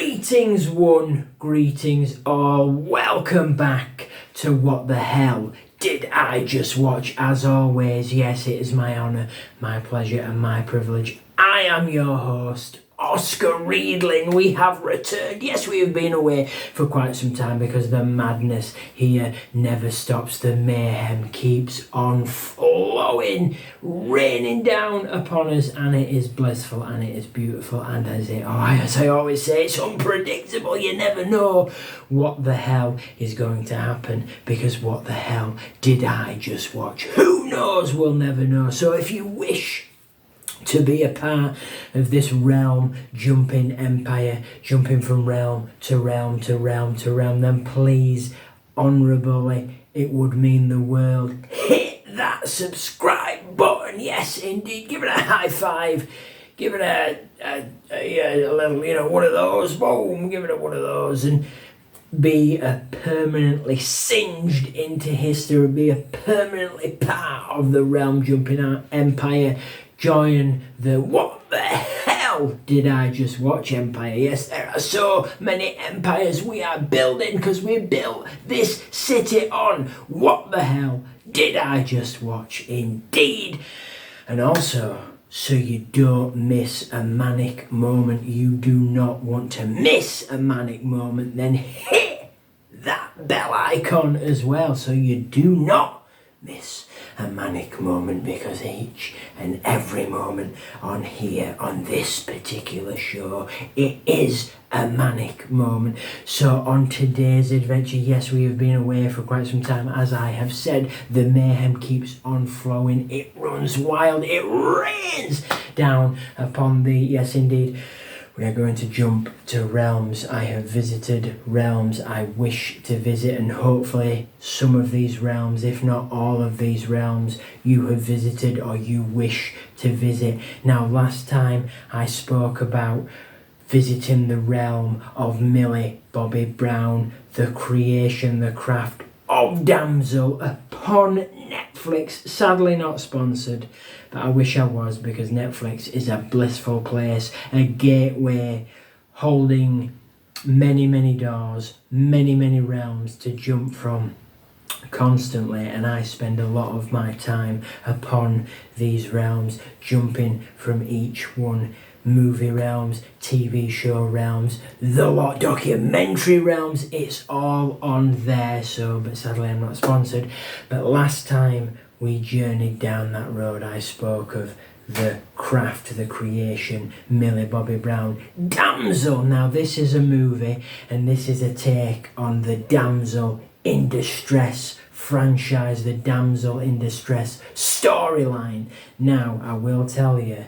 Greetings one, greetings all, welcome back to What the Hell Did I Just Watch? As always, yes, it is my honour, my pleasure and my privilege. I am your host, Oscar Riedling. We have returned. Yes, we have been away for quite some time because the madness here never stops. The mayhem keeps on flowing, raining down upon us, and it is blissful and it is beautiful. And as I always say, it's unpredictable. You never know what the hell is going to happen because what the hell did I just watch? Who knows? We'll never know. So if you wish to be a part of this realm jumping empire, jumping from realm to realm to realm to realm, then please, honourably, it would mean the world, hit that subscribe button. Yes, indeed. Give it a high five. Give it a little, one of those. Boom. Give it one of those and be a permanently singed into history. Be a permanently part of the realm jumping empire. Join the What the Hell Did I Just Watch empire. Yes, there are so many empires we are building because we built this city on What the Hell Did I Just Watch indeed. And also, so you don't miss a manic moment, you do not want to miss a manic moment, then hit that bell icon as well so you do not miss a manic moment, because each and every moment on here on this particular show, it is a manic moment. So on today's adventure, yes, we have been away for quite some time. As I have said, the mayhem keeps on flowing, it runs wild, it rains down upon the, yes indeed, we are going to jump to realms. I have visited realms I wish to visit, and hopefully some of these realms, if not all of these realms, you have visited or you wish to visit. Now, last time I spoke about visiting the realm of Millie Bobby Brown, the creation, the craft of Damsel upon Netflix. Sadly not sponsored, but I wish I was, because Netflix is a blissful place, a gateway holding many, many doors, many, many realms to jump from constantly, and I spend a lot of my time upon these realms, jumping from each one. Movie realms, TV show realms, the lot documentary realms, it's all on there. So, but sadly I'm not sponsored. But last time we journeyed down that road, I spoke of the craft, the creation, Millie Bobby Brown, Damsel. Now this is a movie, and this is a take on the Damsel in Distress franchise, the Damsel in Distress storyline. Now I will tell you,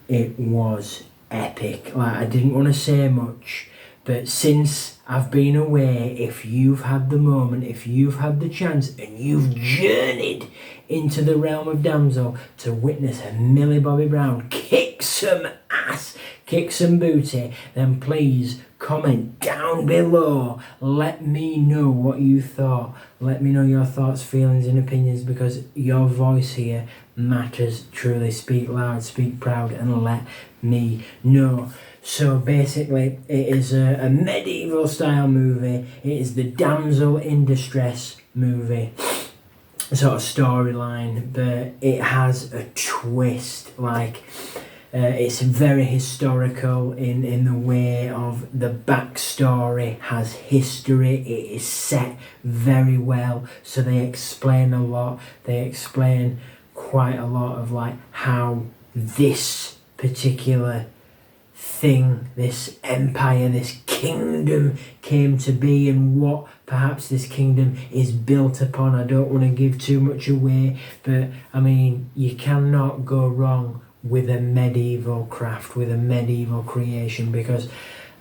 it was epic. Like, I didn't want to say much, but since I've been away, if you've had the moment, if you've had the chance, and you've journeyed into the realm of Damsel to witness a Millie Bobby Brown kick some ass, kick some booty, then please comment down below. Let me know what you thought. Let me know your thoughts, feelings and opinions, because your voice here matters truly. Speak loud, speak proud, and let me know. So basically, it is a medieval style movie. It is the Damsel in Distress movie sort of storyline, but it has a twist. Like, it's very historical in the way of the backstory has history. It is set very well, so they explain a lot. They explain quite a lot of like how this particular thing, this empire, this kingdom came to be, and what perhaps this kingdom is built upon. I don't want to give too much away, but I mean, you cannot go wrong with a medieval craft, with a medieval creation, because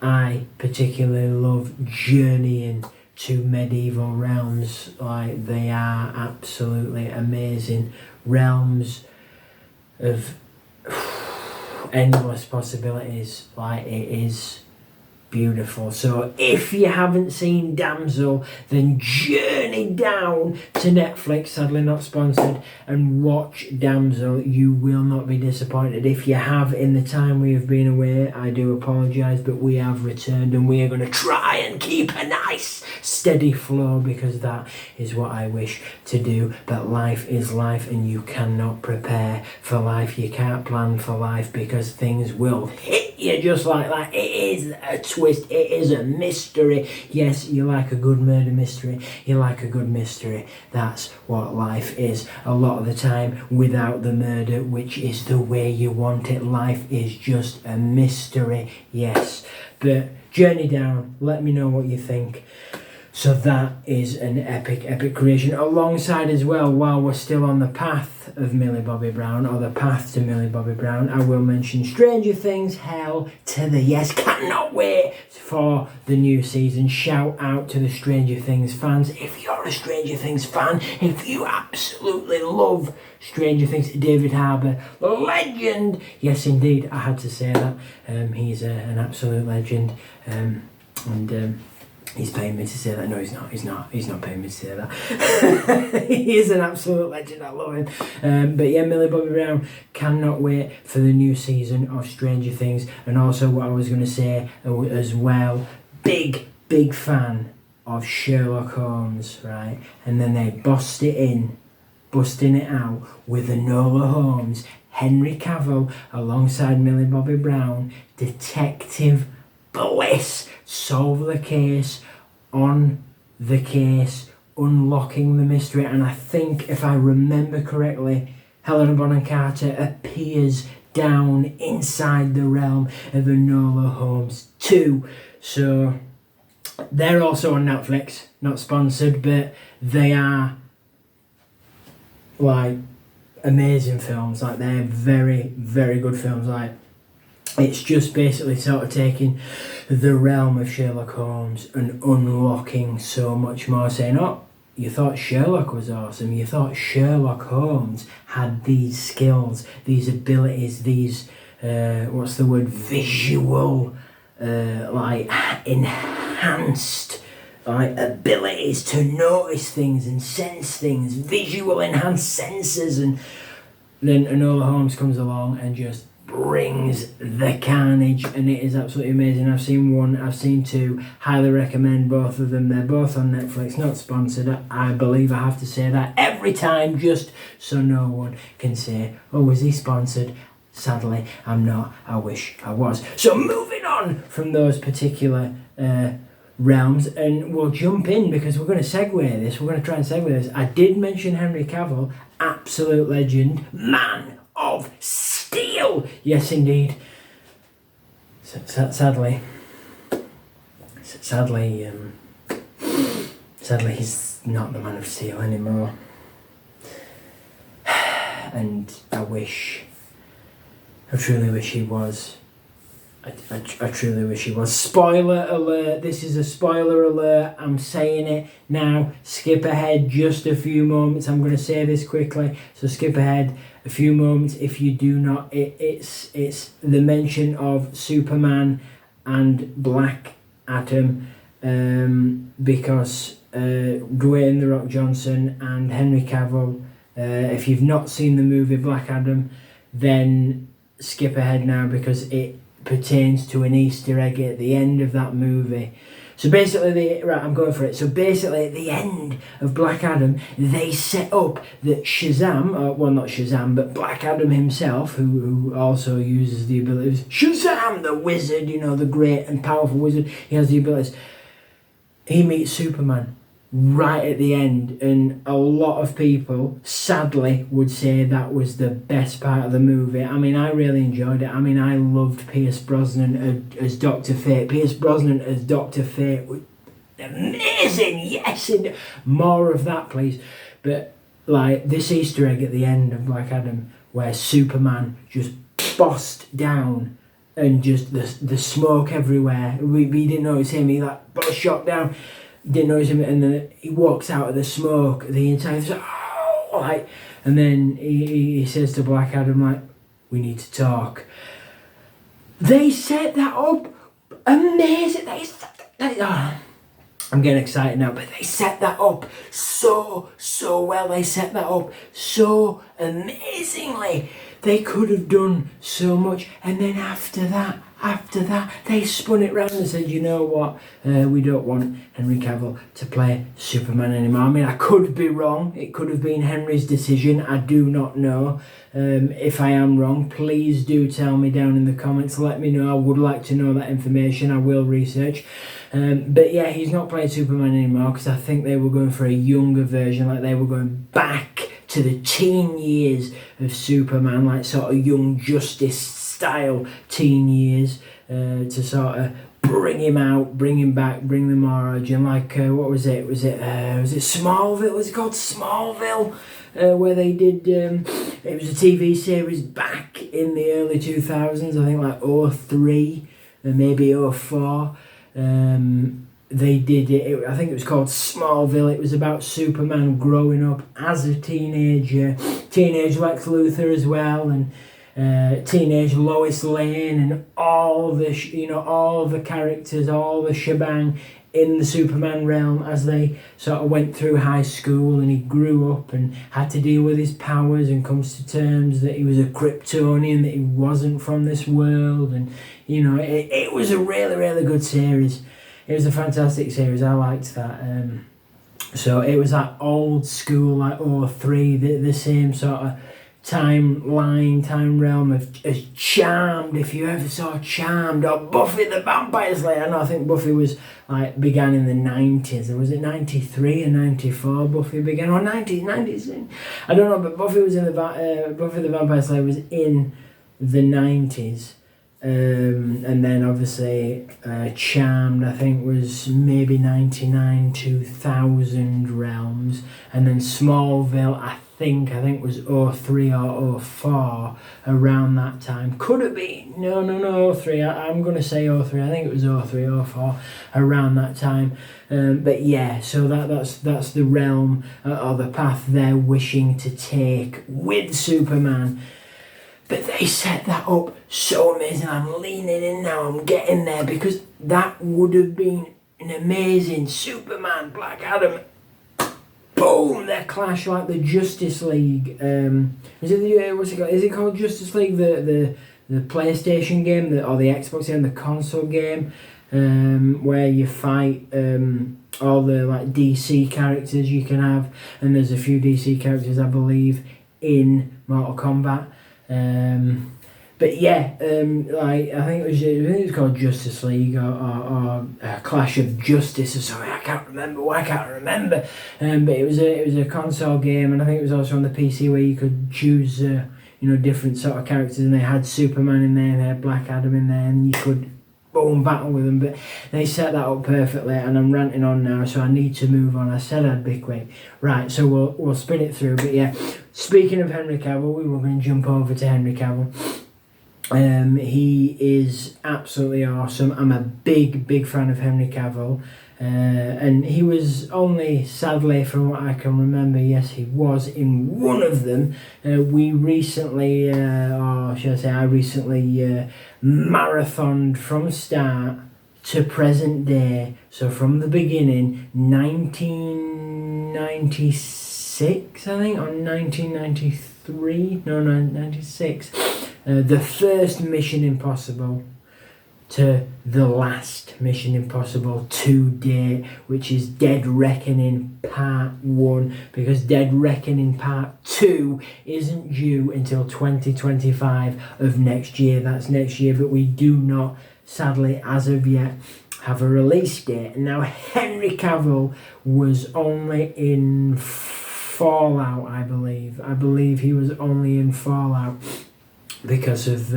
I particularly love journeying to medieval realms. Like, they are absolutely amazing realms of endless possibilities. Like, it is beautiful. So if you haven't seen Damsel, then journey down to Netflix, sadly not sponsored, and watch Damsel. You will not be disappointed. If you have, in the time we have been away, I do apologise, but we have returned and we are going to try and keep a nice steady flow, because that is what I wish to do. But life is life, and you cannot prepare for life. You can't plan for life, because things will hit you just like that. It is a twist. It is a mystery. Yes, you like a good murder mystery. You like a good mystery. That's what life is. A lot of the time, without the murder, which is the way you want it. Life is just a mystery. Yes. But journey down. Let me know what you think. So that is an epic creation. Alongside as well, while we're still on the path of Millie Bobby Brown, or the path to Millie Bobby Brown, I will mention Stranger Things, Hell to the Yes. Cannot wait for the new season. Shout out to the Stranger Things fans. If you're a Stranger Things fan, if you absolutely love Stranger Things, David Harbour, legend. Yes, indeed, I had to say that. He's an absolute legend. He's paying me to say that. No, he's not. He's not paying me to say that. He is an absolute legend. I love him. But yeah, Millie Bobby Brown, cannot wait for the new season of Stranger Things. And also, what I was going to say as well, big fan of Sherlock Holmes, right? And then they busting it out with Enola Holmes, Henry Cavill alongside Millie Bobby Brown, Detective Bliss, solve the case, on the case, unlocking the mystery. And I think, if I remember correctly, Helena Bonham Carter appears down inside the realm of Enola Holmes 2. So they're also on Netflix, not sponsored, but they are like amazing films. Like, they're very good films. Like, it's just basically sort of taking the realm of Sherlock Holmes and unlocking so much more, saying, oh, you thought Sherlock was awesome, you thought Sherlock Holmes had these skills, these abilities, these, visual, like, enhanced, like, abilities to notice things and sense things, visual enhanced senses. And then Enola Holmes comes along and just brings the carnage, and it is absolutely amazing. I've seen one, I've seen two, highly recommend both of them. They're both on Netflix, not sponsored. I believe I have to say that every time, just so no one can say, oh, is he sponsored? Sadly, I'm not. I wish I was. So moving on from those particular realms, and we'll jump in, because we're going to segue this. We're going to try and segue this. I did mention Henry Cavill, absolute legend, Man of Steel. Yes, indeed. Sadly, he's not the Man of Steel anymore. And I truly wish he was. I truly wish he was. Spoiler alert. This is a spoiler alert. I'm saying it now. Skip ahead just a few moments. I'm going to say this quickly, so skip ahead a few moments if you do not. It's the mention of Superman and Black Adam, because Dwayne "The Rock" Johnson and Henry Cavill. If you've not seen the movie Black Adam, then skip ahead now, because it pertains to an Easter egg at the end of that movie. So basically, I'm going for it. So basically, at the end of Black Adam, they set up that Shazam, well, not Shazam, but Black Adam himself, who also uses the abilities, Shazam, the wizard, the great and powerful wizard, he has the abilities. He meets Superman right at the end, and a lot of people, sadly, would say that was the best part of the movie. I mean, I really enjoyed it. I mean, I loved Pierce Brosnan as Dr. Fate. Pierce Brosnan as Dr. Fate was amazing. Yes, and more of that, please. But like this Easter egg at the end of Black Adam, where Superman just bossed down and just the smoke everywhere. We didn't notice him. He like got shot down. Didn't notice him, and then he walks out of the smoke. The entire and then he says to Black Adam, like, we need to talk. They set that up Amazing. I'm getting excited now, but they set that up so well. They set that up so amazingly. They could have done so much, and then after that, they spun it round and said, you know what, we don't want Henry Cavill to play Superman anymore. I mean, I could be wrong. It could have been Henry's decision. I do not know. If I am wrong, please do tell me down in the comments. Let me know. I would like to know that information. I will research. But yeah, he's not playing Superman anymore because I think they were going for a younger version. Like, they were going back to the teen years of Superman, like sort of Young Justice style teen years, to sort of bring him out, bring him back, bring the more origin. Like, what was it? Was it Smallville? Was it called Smallville? Where they did, it was a TV series back in the early 2000s, I think like 03, maybe 04. They did it, I think it was called Smallville. It was about Superman growing up as a teenager, teenage Lex Luthor as well, and teenage Lois Lane, and all the all the characters, all the shebang in the Superman realm as they sort of went through high school, and he grew up and had to deal with his powers and comes to terms that he was a Kryptonian, that he wasn't from this world. And it was a really good series. It was a fantastic series. I liked that. So it was that old school, like 03, the same sort of time realm of Charmed. If you ever saw Charmed, or Buffy the Vampire Slayer. I think Buffy was began in the 90s, or was it 93 and 94 Buffy began, or 90s? I don't know, but Buffy was in Buffy the Vampire Slayer was in the 90s. And then obviously Charmed, I think, was maybe 99, 2000 realms. And then Smallville, I think was 03 or 04, around that time. Could it be? No, 03. I'm going to say 03. I think it was 03 or 04, around that time. But yeah, so that's the realm, or the path they're wishing to take with Superman. But they set that up so amazing. I'm leaning in now, I'm getting there, because that would have been an amazing Superman, Black Adam. Boom! Their clash, like the Justice League. What's it called? Is it called Justice League? The PlayStation game, or the Xbox game, the console game, where you fight all the like DC characters you can have, and there's a few DC characters, I believe, in Mortal Kombat. But yeah, I think it was called Justice League, or Clash of Justice or something. I can't remember. But it was a console game, and I think it was also on the PC, where you could choose different sort of characters, and they had Superman in there, and they had Black Adam in there, and you could battle with them. But they set that up perfectly, and I'm ranting on now, so I need to move on. I said I'd be quick. Right, so we'll spin it through. But yeah, speaking of Henry Cavill, we were going to jump over to Henry Cavill. He is absolutely awesome. I'm a big fan of Henry Cavill. And he was only, sadly, from what I can remember, yes, he was in one of them. We recently, or should I say, I recently marathoned from start to present day. So from the beginning, 1996, I think, or 1993, no, 96. The first Mission Impossible to the last Mission Impossible to date, which is Dead Reckoning Part 1, because Dead Reckoning Part 2 isn't due until 2025 of next year. That's next year, but we do not, sadly, as of yet, have a release date. Now, Henry Cavill was only in Fallout, I believe. I believe he was only in Fallout because of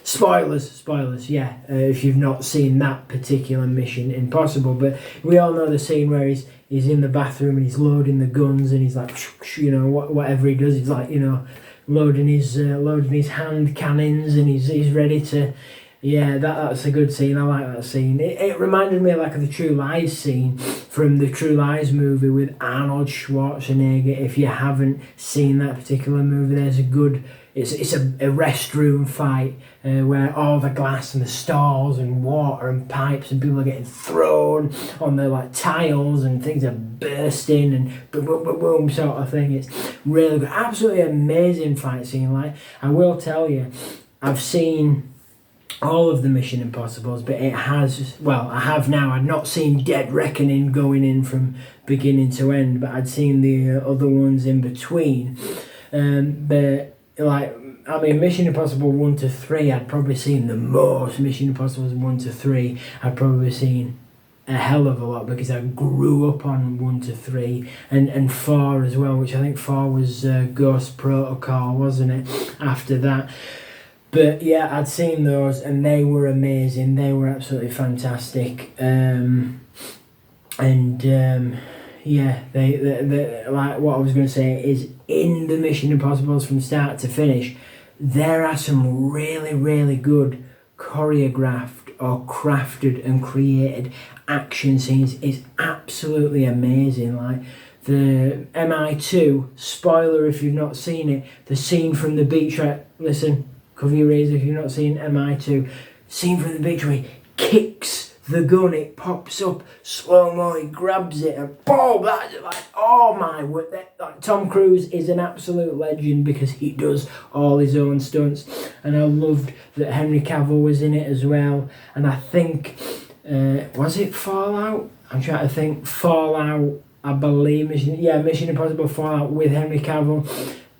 spoilers, yeah, if you've not seen that particular Mission Impossible. But we all know the scene where he's in the bathroom and he's loading the guns, and he's like, whatever he does, he's like, loading his hand cannons, and he's ready to Yeah, that's a good scene. I like that scene. It reminded me like of the True Lies scene from the True Lies movie with Arnold Schwarzenegger. If you haven't seen that particular movie, there's a good. It's a restroom fight where all the glass and the stalls and water and pipes and people are getting thrown on the like tiles and things are bursting and boom boom boom boom sort of thing. It's really good, absolutely amazing fight scene. Like I will tell you, I've seen all of the Mission Impossibles, but I have now. I'd not seen Dead Reckoning going in from beginning to end, but I'd seen the other ones in between. But like, I mean, Mission Impossible 1 to 3, I'd probably seen the most. Mission Impossible 1 to 3, I'd probably seen a hell of a lot because I grew up on 1 to 3 and 4 as well, which I think 4 was Ghost Protocol, wasn't it? After that. But yeah, I'd seen those and they were amazing. They were absolutely fantastic. Yeah, they like what I was going to say is in the Mission Impossibles from start to finish, there are some really, really good choreographed or crafted and created action scenes. It's absolutely amazing. Like the MI2, spoiler if you've not seen it, the scene from the beach, right? Listen, cover your ears if you've not seen MI2. Scene from the beach where he kicks the gun, it pops up slow-mo, he grabs it and boom, that's like, oh my word. Like, Tom Cruise is an absolute legend because he does all his own stunts, and I loved that Henry Cavill was in it as well. And I think, was it Fallout? I'm trying to think. Fallout, I believe, Mission Impossible Fallout with Henry Cavill.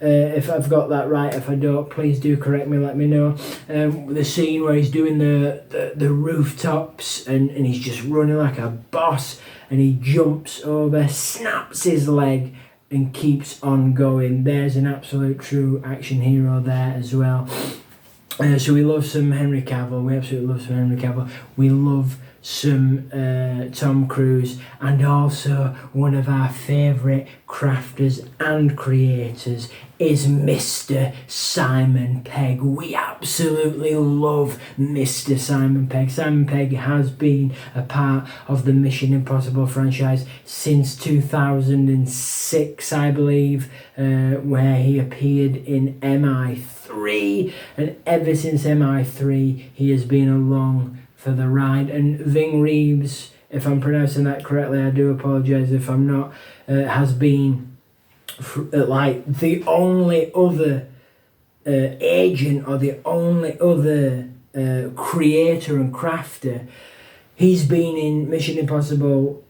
If I've got that right, if I don't, please do correct me, let me know. The scene where he's doing the rooftops and he's just running like a boss and he jumps over, snaps his leg and keeps on going. There's an absolute true action hero there as well. So we love some Henry Cavill. We absolutely love some Henry Cavill. We love some Tom Cruise, and also one of our favourite crafters and creators is Mr. Simon Pegg. We absolutely love Mr. Simon Pegg. Simon Pegg has been a part of the Mission Impossible franchise since 2006, I believe, where he appeared in MI3, and ever since MI3 he has been along for the ride. And Ving Rhames, if I'm pronouncing that correctly, I do apologise if I'm not, has been like the only other agent or the only other creator and crafter. He's been in Mission Impossible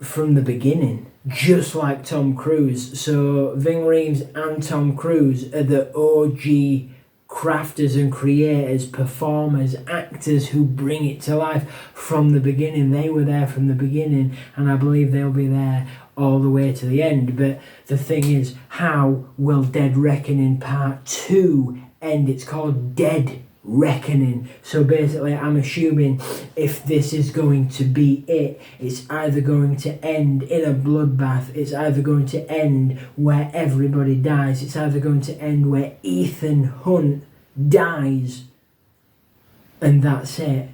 from the beginning, just like Tom Cruise. So Ving Rhames and Tom Cruise are the OG crafters and creators, performers, actors who bring it to life from the beginning. They were there from the beginning, and I believe they'll be there all the way to the end. But the thing is, how will Dead Reckoning Part 2 end? It's called Dead Reckoning. So basically, I'm assuming if this is going to be it, it's either going to end in a bloodbath, it's either going to end where everybody dies, it's either going to end where Ethan Hunt dies and that's it,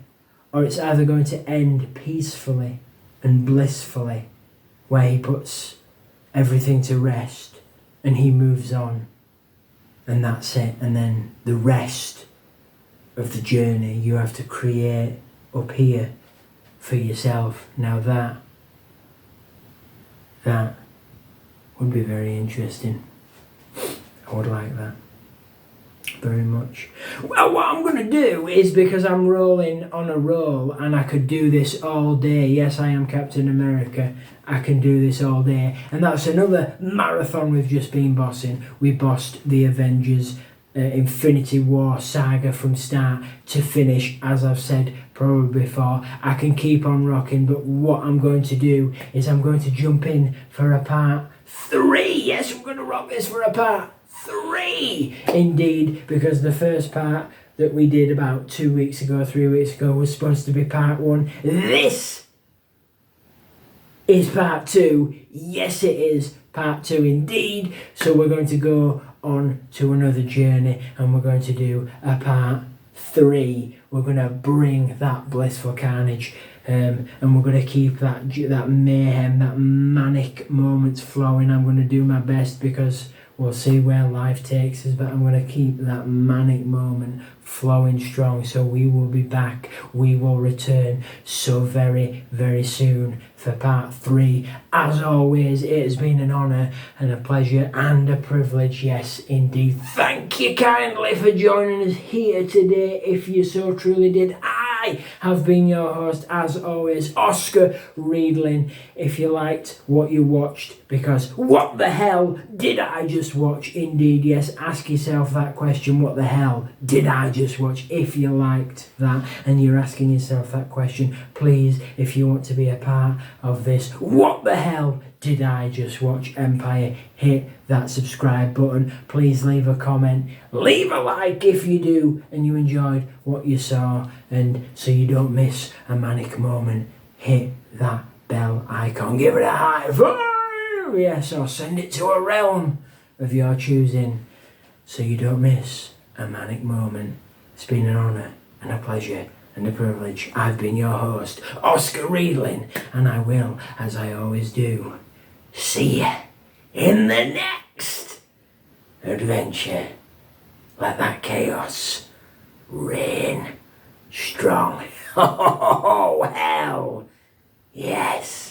or it's either going to end peacefully and blissfully where he puts everything to rest and he moves on and that's it. And then the rest of the journey you have to create up here for yourself. Now that would be very interesting. I would like that very much. Well, what I'm going to do is, because I'm rolling on a roll and I could do this all day. Yes, I am Captain America. I can do this all day. And that's another marathon we've just been bossing. We bossed the Avengers Infinity War saga from start to finish. As I've said probably before, I can keep on rocking, but what I'm going to do is I'm going to jump in for a part 3. Yes, we're going to rock this for a part 3 indeed, because the first part that we did about 3 weeks ago was supposed to be part 1. This is part 2. Yes, it is part 2 indeed. So we're going to go on to another journey and we're going to do a part 3, we're going to bring that blissful carnage, and we're going to keep that mayhem, that manic moments flowing. I'm going to do my best because we'll see where life takes us, but I'm going to keep that manic moment flowing strong. So we will be back. We will return so very, very soon for part 3. As always, it has been an honour and a pleasure and a privilege. Yes, indeed. Thank you kindly for joining us here today. If you so truly did, I have been your host, as always, Oscar Riedlin. If you liked what you watched, because what the hell did I just watch? Indeed, yes, ask yourself that question. What the hell did I just watch? If you liked that and you're asking yourself that question, please, if you want to be a part of this what the hell did I just watch empire, hit that subscribe button. Please leave a comment, leave a like if you do and you enjoyed what you saw, and so you don't miss a manic moment, hit that bell icon, give it a high five, yes, or send it to a realm of your choosing so you don't miss a manic moment. It's been an honour and a pleasure and a privilege. I've been your host, Oscar Riedlin, and I will, as I always do, see you in the next adventure. Let that chaos reign strong. Oh, hell, yes.